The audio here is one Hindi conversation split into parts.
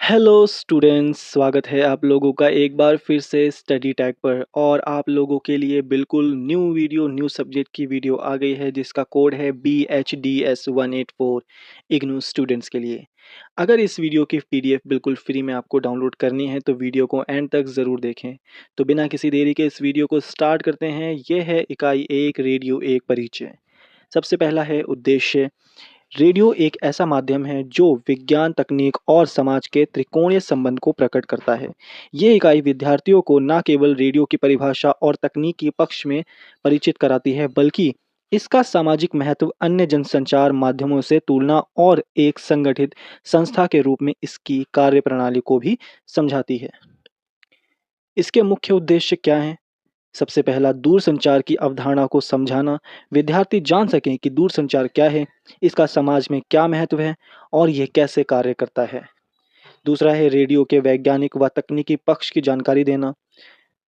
हेलो स्टूडेंट्स, स्वागत है आप लोगों का एक बार फिर से स्टडी टैग पर। और आप लोगों के लिए बिल्कुल न्यू सब्जेक्ट की वीडियो आ गई है जिसका कोड है BHDS184 इग्नू स्टूडेंट्स के लिए। अगर इस वीडियो की PDF बिल्कुल फ्री में आपको डाउनलोड करनी है तो वीडियो को एंड तक ज़रूर देखें। तो बिना किसी देरी के इस वीडियो को स्टार्ट करते हैं। ये है इकाई 1 रेडियो एक परिचय। सबसे पहला है उद्देश्य। रेडियो एक ऐसा माध्यम है जो विज्ञान, तकनीक और समाज के त्रिकोणीय संबंध को प्रकट करता है। ये इकाई विद्यार्थियों को न केवल रेडियो की परिभाषा और तकनीकी पक्ष में परिचित कराती है, बल्कि इसका सामाजिक महत्व, अन्य जनसंचार माध्यमों से तुलना और एक संगठित संस्था के रूप में इसकी कार्यप्रणाली को भी समझाती है। इसके मुख्य उद्देश्य क्या हैं? सबसे पहला, दूरसंचार की अवधारणा को समझाना। विद्यार्थी जान सकें कि दूरसंचार क्या है, इसका समाज में क्या महत्व है और यह कैसे कार्य करता है। दूसरा है रेडियो के वैज्ञानिक व तकनीकी पक्ष की जानकारी देना।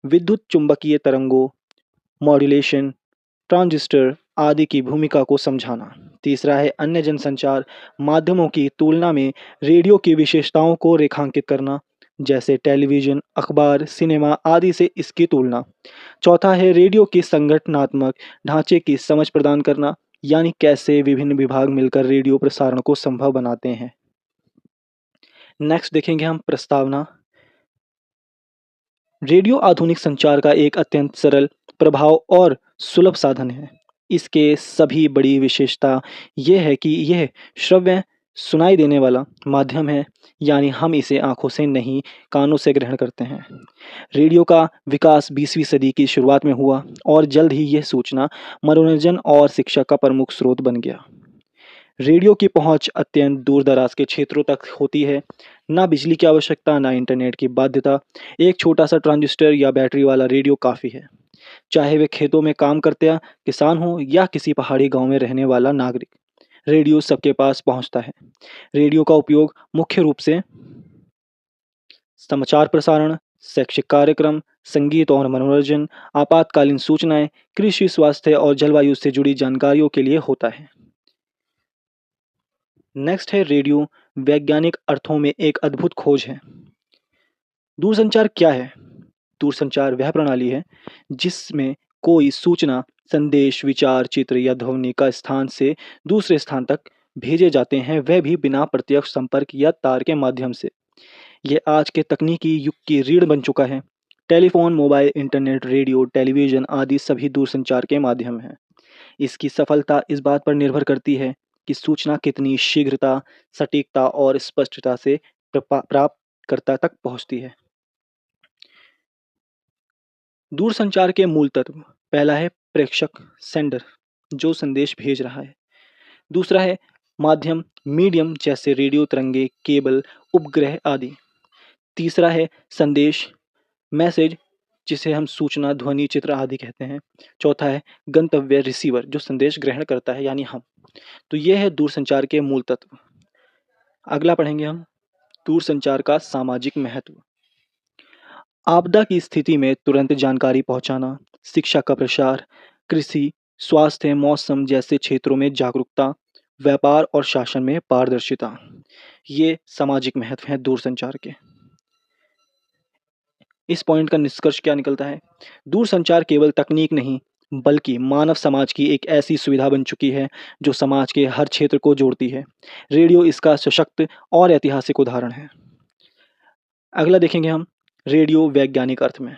विद्युत चुंबकीय तरंगों, मॉड्यूलेशन, ट्रांजिस्टर आदि की भूमिका को समझाना। तीसरा है अन्य जनसंचार माध्यमों की तुलना में रेडियो की विशेषताओं को रेखांकित करना, जैसे टेलीविज़न, अखबार, सिनेमा आदि से इसकी तुलना। चौथा है रेडियो की संगठनात्मक ढांचे की समझ प्रदान करना, यानी कैसे विभिन्न विभाग मिलकर रेडियो प्रसारण को संभव बनाते हैं। नेक्स्ट देखेंगे हम प्रस्तावना। रेडियो आधुनिक संचार का एक अत्यंत सरल, प्रभाव और सुलभ साधन है। इसके सभी बड़ी विशेषता यह है कि यह श्रव्य सुनाई देने वाला माध्यम है, यानी हम इसे आंखों से नहीं, कानों से ग्रहण करते हैं। रेडियो का विकास 20वीं सदी की शुरुआत में हुआ और जल्द ही यह सूचना, मनोरंजन और शिक्षा का प्रमुख स्रोत बन गया। रेडियो की पहुंच अत्यंत दूर दराज के क्षेत्रों तक होती है। ना बिजली की आवश्यकता, ना इंटरनेट की बाध्यता। एक छोटा सा ट्रांजिस्टर या बैटरी वाला रेडियो काफ़ी है। चाहे वे खेतों में काम करते किसान हो या किसी पहाड़ी गांव में रहने वाला नागरिक, रेडियो सबके पास पहुंचता है। रेडियो का उपयोग मुख्य रूप से समाचार प्रसारण, शैक्षिक कार्यक्रम, संगीत और मनोरंजन, आपातकालीन सूचनाएं, कृषि, स्वास्थ्य और जलवायु से जुड़ी जानकारियों के लिए होता है। नेक्स्ट है रेडियो वैज्ञानिक अर्थों में एक अद्भुत खोज है। दूरसंचार क्या है? दूरसंचार वह प्रणाली है जिसमें कोई सूचना, संदेश, विचार, चित्र या ध्वनि का स्थान से दूसरे स्थान तक भेजे जाते हैं, वह भी बिना प्रत्यक्ष संपर्क या तार के माध्यम से। यह आज के तकनीकी युग की रीढ़ बन चुका है। Telephone, mobile, internet, radio, television आदि सभी दूरसंचार के माध्यम हैं। इसकी सफलता इस बात पर निर्भर करती है कि सूचना कितनी शीघ्रता, सटीकता और स्पष्टता से प्राप्तकर्ता तक पहुंचती है। दूरसंचार के मूल तत्व। पहला है प्रेषक, सेंडर, जो संदेश भेज रहा है। दूसरा है माध्यम, मीडियम, जैसे रेडियो तरंगे, केबल, उपग्रह आदि। तीसरा है संदेश, मैसेज, जिसे हम सूचना, ध्वनि, चित्र आदि कहते हैं। चौथा है गंतव्य, रिसीवर, जो संदेश ग्रहण करता है, यानी हम। तो यह है दूरसंचार के मूल तत्व। अगला पढ़ेंगे हम दूरसंचार का सामाजिक महत्व। आपदा की स्थिति में तुरंत जानकारी पहुंचाना, शिक्षा का प्रसार, कृषि, स्वास्थ्य, मौसम जैसे क्षेत्रों में जागरूकता, व्यापार और शासन में पारदर्शिता, ये सामाजिक महत्व हैं दूरसंचार के। इस पॉइंट का निष्कर्ष क्या निकलता है? दूरसंचार केवल तकनीक नहीं, बल्कि मानव समाज की एक ऐसी सुविधा बन चुकी है जो समाज के हर क्षेत्र को जोड़ती है। रेडियो इसका सशक्त और ऐतिहासिक उदाहरण है। अगला देखेंगे हम रेडियो वैज्ञानिक अर्थ में।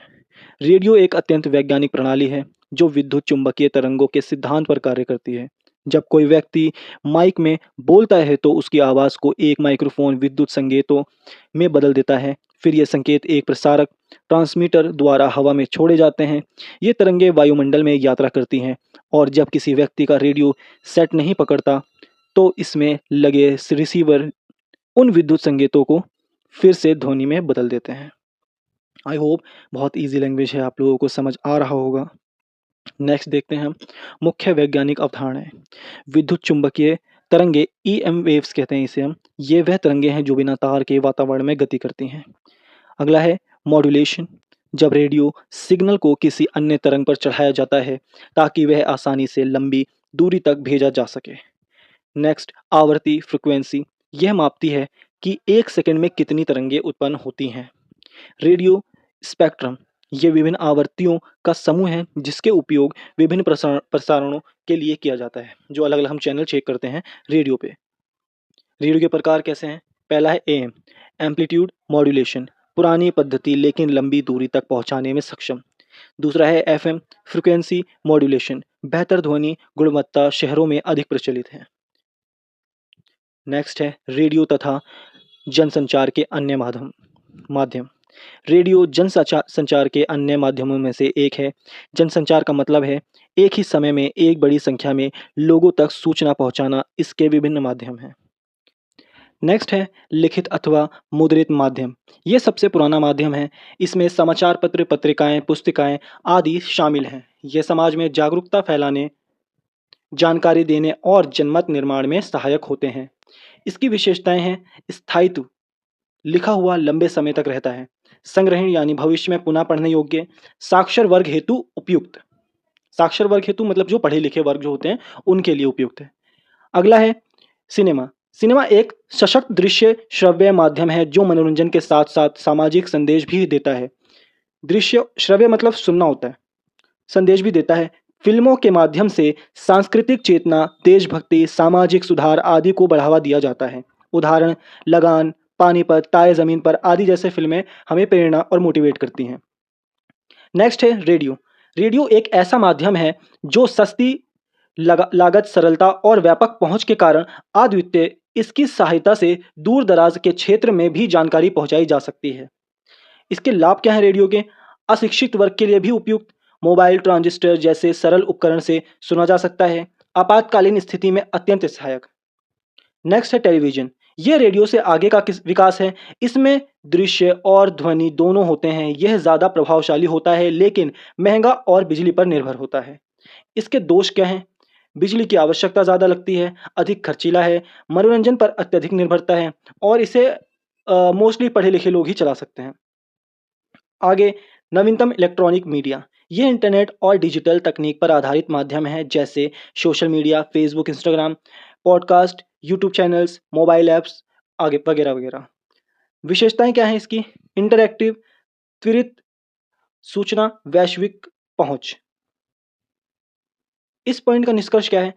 रेडियो एक अत्यंत वैज्ञानिक प्रणाली है जो विद्युत चुंबकीय तरंगों के सिद्धांत पर कार्य करती है। जब कोई व्यक्ति माइक में बोलता है तो उसकी आवाज़ को एक माइक्रोफोन विद्युत संकेतों में बदल देता है। फिर ये संकेत एक प्रसारक ट्रांसमीटर द्वारा हवा में छोड़े जाते हैं। ये तरंगें वायुमंडल में यात्रा करती हैं और जब किसी व्यक्ति का रेडियो सेट नहीं पकड़ता तो इसमें लगे रिसीवर उन विद्युत संकेतों को फिर से ध्वनि में बदल देते हैं। आई होप बहुत इजी लैंग्वेज है, आप लोगों को समझ आ रहा होगा। नेक्स्ट देखते हैं हम मुख्य वैज्ञानिक अवधारणाएं। विद्युत चुंबकीय तरंगे, EM वेव्स कहते हैं इसे हम। ये वह तरंगे हैं जो बिना तार के वातावरण में गति करती हैं। अगला है मॉड्यूलेशन, जब रेडियो सिग्नल को किसी अन्य तरंग पर चढ़ाया जाता है ताकि वह आसानी से लंबी दूरी तक भेजा जा सके। नेक्स्ट आवृत्ति, फ्रिक्वेंसी, यह मापती है कि 1 सेकंड में कितनी तरंगें उत्पन्न होती हैं। रेडियो स्पेक्ट्रम ये विभिन्न आवृत्तियों का समूह है जिसके उपयोग विभिन्न प्रसारणों के लिए किया जाता है। जो अलग-अलग हम चैनल चेक करते हैं रेडियो पे। रेडियो के प्रकार कैसे हैं? पहला है एएम एम्पलीट्यूड मॉड्यूलेशन, पुरानी पद्धति लेकिन लंबी दूरी तक पहुंचाने में सक्षम। दूसरा है एफएम फ्रीक्वेंसी मॉड्यूलेशन, बेहतर ध्वनि गुणवत्ता शहरों में अधिक प्रचलित है। नेक्स्ट है रेडियो तथा जनसंचार के अन्य माध्यम। रेडियो संचार के अन्य माध्यमों में से एक है। जनसंचार का मतलब है एक ही समय में एक बड़ी संख्या में लोगों तक सूचना पहुंचाना। इसके विभिन्न माध्यम हैं। नेक्स्ट है लिखित अथवा मुद्रित माध्यम। ये सबसे पुराना माध्यम है। इसमें समाचार पत्र, पत्रिकाएं, पुस्तिकाएं आदि शामिल हैं। ये समाज में जागरूकता फैलाने, जानकारी देने और जनमत निर्माण में सहायक होते हैं। इसकी विशेषताएं हैं स्थायित्व, लिखा हुआ लंबे समय तक रहता है। संग्रहण यानी भविष्य में पुनः पढ़ने योग्य। साक्षर वर्ग हेतु उपयुक्त। साक्षर वर्ग हेतु मतलब जो पढ़े लिखे वर्ग जो होते हैं उनके लिए उपयुक्त है। अगला है सिनेमा। सिनेमा एक सशक्त दृश्य श्रव्य माध्यम है जो मनोरंजन के साथ साथ सामाजिक संदेश भी देता है। दृश्य श्रव्य मतलब सुनना होता है, संदेश भी देता है। फिल्मों के माध्यम से सांस्कृतिक चेतना, देशभक्ति, सामाजिक सुधार आदि को बढ़ावा दिया जाता है। उदाहरण लगान, पानीपत, ताए जमीन पर आदि जैसे फिल्में हमें प्रेरणा और मोटिवेट करती हैं। नेक्स्ट है रेडियो। रेडियो एक ऐसा माध्यम है जो सस्ती लागत, सरलता और व्यापक पहुंच के कारण अद्वितीय। इसकी सहायता से दूर दराज के क्षेत्र में भी जानकारी पहुंचाई जा सकती है। इसके लाभ क्या हैं रेडियो के? अशिक्षित वर्ग के लिए भी उपयुक्त। मोबाइल ट्रांजिस्टर जैसे सरल उपकरण से सुना जा सकता है। आपातकालीन स्थिति में अत्यंत सहायक। नेक्स्ट है टेलीविजन। ये रेडियो से आगे का विकास है। इसमें दृश्य और ध्वनि दोनों होते हैं। यह ज़्यादा प्रभावशाली होता है लेकिन महंगा और बिजली पर निर्भर होता है। इसके दोष क्या हैं? बिजली की आवश्यकता ज़्यादा लगती है, अधिक खर्चीला है, मनोरंजन पर अत्यधिक निर्भरता है और इसे मोस्टली पढ़े लिखे लोग ही चला सकते हैं। आगे नवीनतम इलेक्ट्रॉनिक मीडिया। ये इंटरनेट और डिजिटल तकनीक पर आधारित माध्यम है जैसे social media, Facebook, Instagram, podcast, YouTube channels, mobile apps आगे वगैरह वगैरह। विशेषताएं क्या हैं इसकी? इंटरैक्टिव, त्वरित सूचना, वैश्विक पहुंच। इस पॉइंट का निष्कर्ष क्या है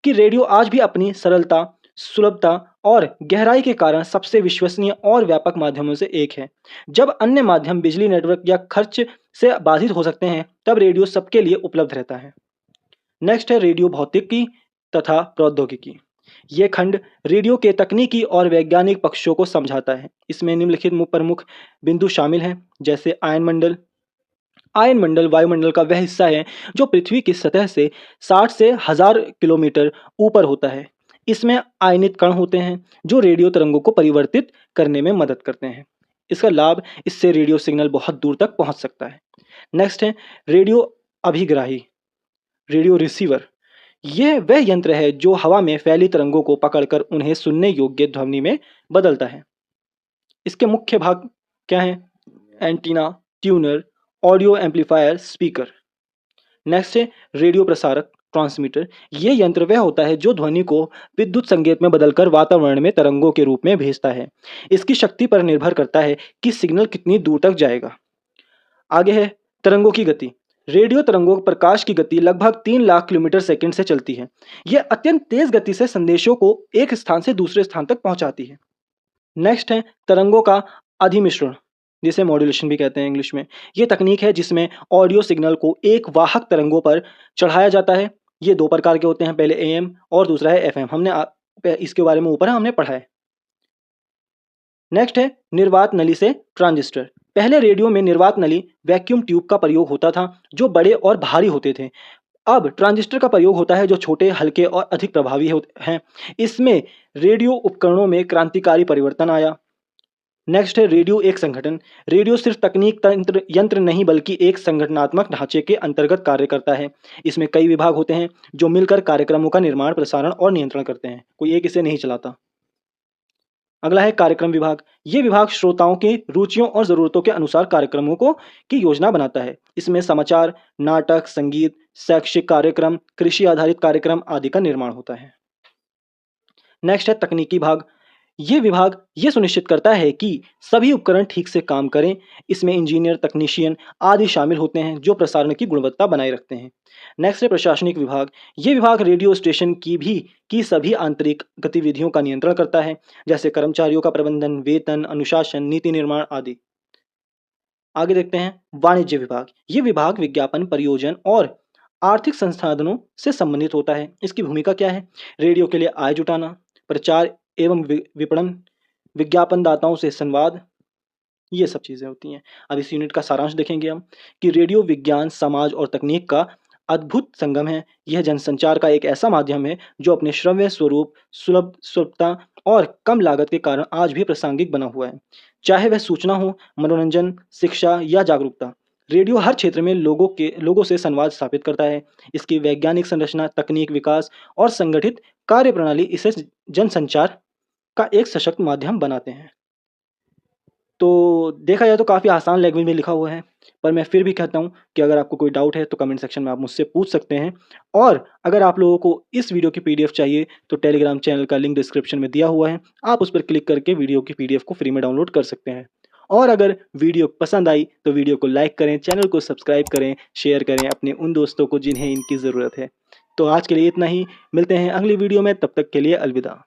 कि रेडियो आज भी अपनी सरलता, सुलभता और गहराई के कारण सबसे विश्वसनीय और व्यापक माध्यमों से एक है। जब अन्य माध्यम बिजली नेटवर्क या खर्च से बाधित हो सकते हैं तब रेडियो सबके लिए उपलब्ध रहता है। नेक्स्ट है रेडियो भौतिकी तथा प्रौद्योगिकी। ये खंड रेडियो के तकनीकी और वैज्ञानिक पक्षों को समझाता है। इसमें निम्नलिखित प्रमुख बिंदु शामिल हैं जैसे आयनमंडल। आयनमंडल वायुमंडल का वह हिस्सा है जो पृथ्वी की सतह से 60 से 1000 किलोमीटर ऊपर होता है। इसमें आयनित कण होते हैं जो रेडियो तरंगों को परिवर्तित करने में मदद करते हैं। इसका लाभ, इससे रेडियो सिग्नल बहुत दूर तक पहुंच सकता है। नेक्स्ट है रेडियो अभिग्राही, रेडियो रिसीवर। यह वह यंत्र है जो हवा में फैली तरंगों को पकड़कर उन्हें सुनने योग्य ध्वनि में बदलता है। इसके मुख्य भाग क्या हैं? Antenna, tuner, audio amplifier, speaker. Next है रेडियो प्रसारक, ट्रांसमीटर। ये यंत्र वह होता है जो ध्वनि को विद्युत संकेत में बदलकर वातावरण में तरंगों के रूप में भेजता है। इसकी शक्ति पर निर्भर करता है कि सिग्नल कितनी दूर तक जाएगा। आगे है तरंगों की गति। रेडियो तरंगों प्रकाश की गति लगभग 3 लाख किलोमीटर सेकंड से चलती है। यह अत्यंत तेज गति से संदेशों को एक स्थान से दूसरे स्थान तक पहुंचाती है। नेक्स्ट है तरंगों का अधिमिश्रण, जिसे मॉड्यूलेशन भी कहते हैं इंग्लिश में। ये तकनीक है जिसमें ऑडियो सिग्नल को एक वाहक तरंगों पर चढ़ाया जाता है। ये 2 प्रकार के होते हैं, पहले एएम और दूसरा है एफएम। हमने इसके बारे में ऊपर हमने पढ़ा है। नेक्स्ट है निर्वात नली से ट्रांजिस्टर। पहले रेडियो में निर्वात नली वैक्यूम ट्यूब का प्रयोग होता था जो बड़े और भारी होते थे। अब ट्रांजिस्टर का प्रयोग होता है जो छोटे, हल्के और अधिक प्रभावी हैं। इसमें रेडियो उपकरणों में क्रांतिकारी परिवर्तन आया। नेक्स्ट है रेडियो एक संगठन। रेडियो सिर्फ तकनीक यंत्र नहीं बल्कि एक संगठनात्मक ढांचे के अंतर्गत कार्य करता है। इसमें कई विभाग होते हैं जो मिलकर कार्यक्रमों का निर्माण, प्रसारण और नियंत्रण करते हैं। कोई एक इसे नहीं चलाता। अगला है कार्यक्रम विभाग। ये विभाग श्रोताओं की रुचियों और ज़रूरतों के अनुसार कार्यक्रमों की योजना बनाता है। इसमें समाचार, नाटक, संगीत, शैक्षिक कार्यक्रम, कृषि आधारित कार्यक्रम आदि का निर्माण होता है। नेक्स्ट है तकनीकी भाग। ये विभाग ये सुनिश्चित करता है कि सभी उपकरण ठीक से काम करें। इसमें इंजीनियर, तकनीशियन आदि शामिल होते हैं जो प्रसारण की गुणवत्ता बनाए रखते हैं। नेक्स्ट है प्रशासनिक विभाग। ये विभाग रेडियो स्टेशन की सभी आंतरिक गतिविधियों का नियंत्रण करता है, जैसे कर्मचारियों का प्रबंधन, वेतन, अनुशासन, नीति निर्माण आदि। आगे देखते हैं वाणिज्य विभाग। ये विभाग विज्ञापन, परियोजन और आर्थिक संसाधनों से संबंधित होता है। इसकी भूमिका क्या है? रेडियो के लिए आय जुटाना, प्रचार एवं विपणन, विज्ञापनदाताओं से संवाद, ये सब चीज़ें होती हैं। अब इस यूनिट का सारांश देखेंगे हम कि रेडियो विज्ञान, समाज और तकनीक का अद्भुत संगम है। यह जनसंचार का एक ऐसा माध्यम है जो अपने श्रव्य स्वरूप, सुलभता और कम लागत के कारण आज भी प्रासंगिक बना हुआ है। चाहे वह सूचना हो, मनोरंजन, शिक्षा या जागरूकता, रेडियो हर क्षेत्र में लोगों से संवाद स्थापित करता है। इसकी वैज्ञानिक संरचना, तकनीक विकास और संगठित कार्यप्रणाली इसे जनसंचार का एक सशक्त माध्यम बनाते हैं। तो देखा जाए तो काफ़ी आसान लैंग्वेज में लिखा हुआ है, पर मैं फिर भी कहता हूँ कि अगर आपको कोई डाउट है तो कमेंट सेक्शन में आप मुझसे पूछ सकते हैं। और अगर आप लोगों को इस वीडियो की पीडीएफ चाहिए तो टेलीग्राम चैनल का लिंक डिस्क्रिप्शन में दिया हुआ है, आप उस पर क्लिक करके वीडियो की पीडीएफ को फ्री में डाउनलोड कर सकते हैं। और अगर वीडियो पसंद आई तो वीडियो को लाइक करें, चैनल को सब्सक्राइब करें, शेयर करें अपने उन दोस्तों को जिन्हें इनकी ज़रूरत है। तो आज के लिए इतना ही, मिलते हैं अगली वीडियो में, तब तक के लिए अलविदा।